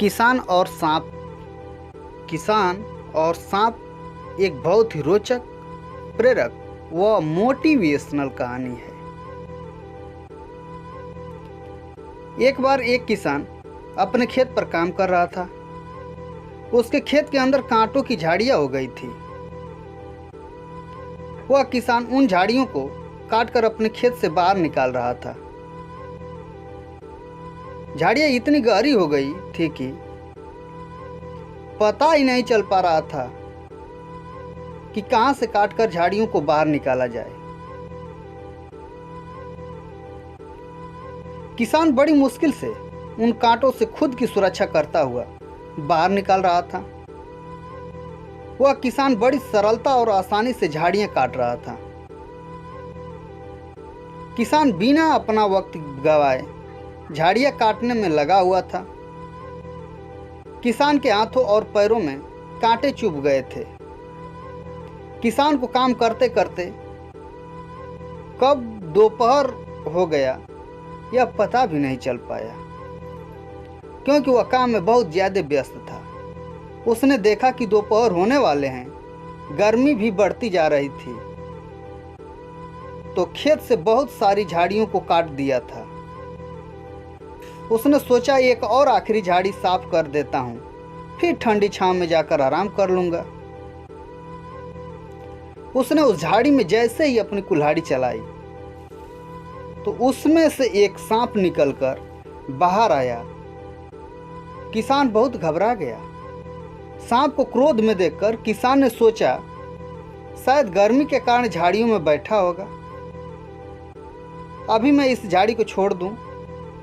किसान और सांप। किसान और सांप एक बहुत ही रोचक, प्रेरक व मोटिवेशनल कहानी है। एक बार एक किसान अपने खेत पर काम कर रहा था। उसके खेत के अंदर कांटों की झाड़ियां हो गई थी। वह किसान उन झाड़ियों को काटकर अपने खेत से बाहर निकाल रहा था। झाड़ियां इतनी गहरी हो गई थी कि पता ही नहीं चल पा रहा था कि कहां से काटकर झाड़ियों को बाहर निकाला जाए। किसान बड़ी मुश्किल से उन कांटों से खुद की सुरक्षा करता हुआ बाहर निकाल रहा था। वह किसान बड़ी सरलता और आसानी से झाड़ियां काट रहा था। किसान बिना अपना वक्त गवाए झाड़ियां काटने में लगा हुआ था। किसान के हाथों और पैरों में कांटे चुभ गए थे। किसान को काम करते करते कब दोपहर हो गया यह पता भी नहीं चल पाया, क्योंकि वह काम में बहुत ज्यादा व्यस्त था। उसने देखा कि दोपहर होने वाले हैं, गर्मी भी बढ़ती जा रही थी, तो खेत से बहुत सारी झाड़ियों को काट दिया था। उसने सोचा एक और आखिरी झाड़ी साफ कर देता हूं, फिर ठंडी छांव में जाकर आराम कर लूंगा। उसने उस झाड़ी में जैसे ही अपनी कुल्हाड़ी चलाई तो उसमें से एक सांप निकलकर बाहर आया। किसान बहुत घबरा गया। सांप को क्रोध में देखकर किसान ने सोचा शायद गर्मी के कारण झाड़ियों में बैठा होगा। अभी मैं इस झाड़ी को छोड़ दूं,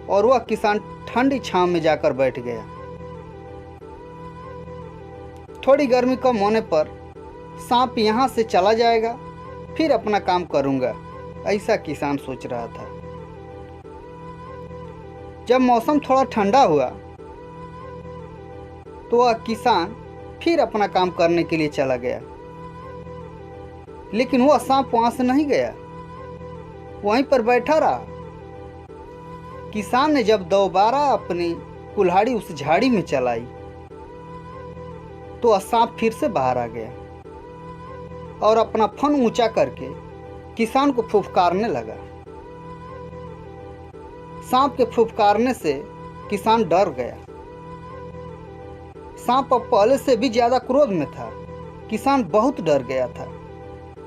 और वह किसान ठंडी छांव में जाकर बैठ गया। थोड़ी गर्मी कम होने पर सांप यहां से चला जाएगा, फिर अपना काम करूंगा, ऐसा किसान सोच रहा था। जब मौसम थोड़ा ठंडा हुआ तो वह किसान फिर अपना काम करने के लिए चला गया, लेकिन वह सांप वहां से नहीं गया, वहीं पर बैठा रहा। किसान ने जब दोबारा अपनी कुल्हाड़ी उस झाड़ी में चलाई तो वह सांप फिर से बाहर आ गया और अपना फन ऊंचा करके किसान को फुफकारने लगा। सांप के फुफकारने से किसान डर गया। सांप अब पहले से भी ज्यादा क्रोध में था। किसान बहुत डर गया था।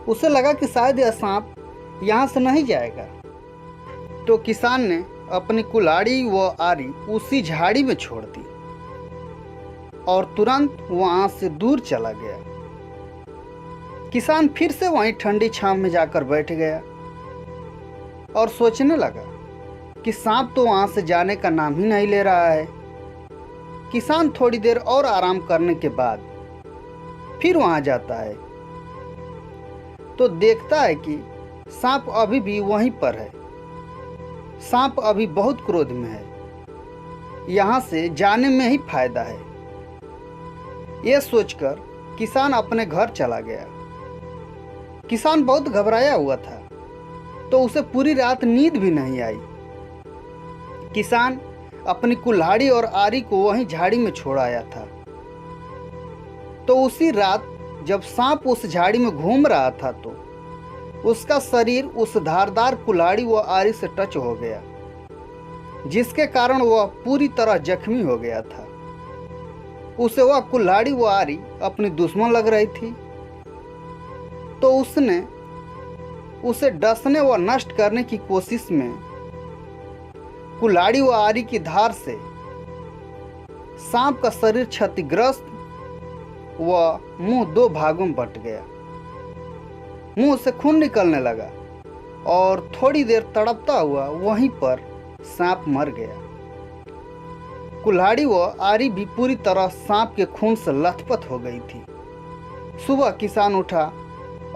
उसे लगा कि शायद यह सांप यहां से नहीं जाएगा, तो किसान ने अपनी कुल्हाड़ी व आरी उसी झाड़ी में छोड़ दी और तुरंत वहां से दूर चला गया। किसान फिर से वहीं ठंडी छांव में जाकर बैठ गया और सोचने लगा कि सांप तो वहां से जाने का नाम ही नहीं ले रहा है। किसान थोड़ी देर और आराम करने के बाद फिर वहां जाता है तो देखता है कि सांप अभी भी वहीं पर है। सांप अभी बहुत क्रोध में है, यहां से जाने में ही फायदा है। यह सोचकर किसान अपने घर चला गया। किसान बहुत घबराया हुआ था, तो उसे पूरी रात नींद भी नहीं आई। किसान अपनी कुल्हाड़ी और आरी को वहीं झाड़ी में छोड़ आया था, तो उसी रात जब सांप उस झाड़ी में घूम रहा था तो उसका शरीर उस धारदार कुल्हाड़ी व आरी से टच हो गया, जिसके कारण वह पूरी तरह जख्मी हो गया था। उसे वह कुल्हाड़ी व आरी अपनी दुश्मन लग रही थी, तो उसने उसे डसने व नष्ट करने की कोशिश में कुल्हाड़ी व आरी की धार से सांप का शरीर क्षतिग्रस्त व मुंह दो भागों में बंट गया। मुंह से खून निकलने लगा और थोड़ी देर तड़पता हुआ वहीं पर सांप मर गया। कुल्हाड़ी व आरी भी पूरी तरह सांप के खून से लथपथ हो गई थी। सुबह किसान उठा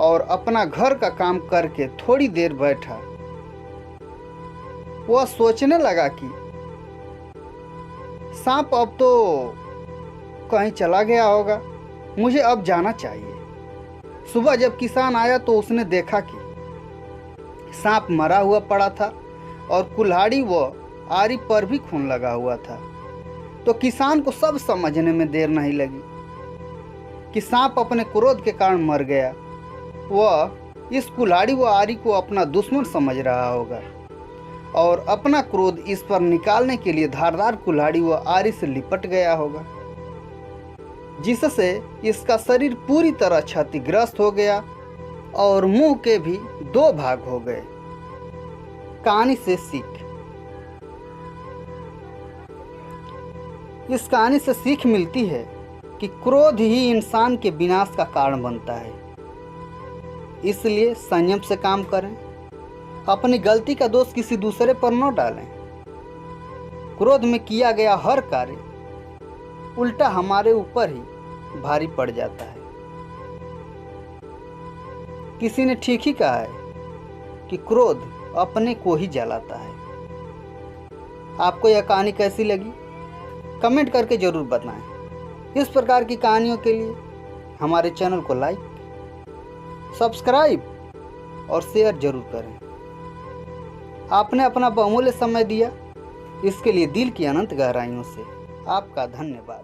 और अपना घर का काम करके थोड़ी देर बैठा। वह सोचने लगा कि सांप अब तो कहीं चला गया होगा, मुझे अब जाना चाहिए। सुबह जब किसान आया तो उसने देखा कि सांप मरा हुआ पड़ा था और कुल्हाड़ी व आरी पर भी खून लगा हुआ था। तो किसान को सब समझने में देर नहीं लगी कि सांप अपने क्रोध के कारण मर गया। वह इस कुल्हाड़ी व आरी को अपना दुश्मन समझ रहा होगा और अपना क्रोध इस पर निकालने के लिए धारदार कुल्हाड़ी व आरी से लिपट गया होगा, जिससे इसका शरीर पूरी तरह क्षतिग्रस्त हो गया और मुंह के भी 2 भाग हो गए। कहानी से सीख। इस कहानी से सीख मिलती है कि क्रोध ही इंसान के विनाश का कारण बनता है, इसलिए संयम से काम करें। अपनी गलती का दोष किसी दूसरे पर न डालें। क्रोध में किया गया हर कार्य उल्टा हमारे ऊपर ही भारी पड़ जाता है। किसी ने ठीक ही कहा है कि क्रोध अपने को ही जलाता है। आपको यह कहानी कैसी लगी कमेंट करके जरूर बताएं। इस प्रकार की कहानियों के लिए हमारे चैनल को लाइक, सब्सक्राइब और शेयर जरूर करें। आपने अपना बहुमूल्य समय दिया, इसके लिए दिल की अनंत गहराइयों से आपका धन्यवाद।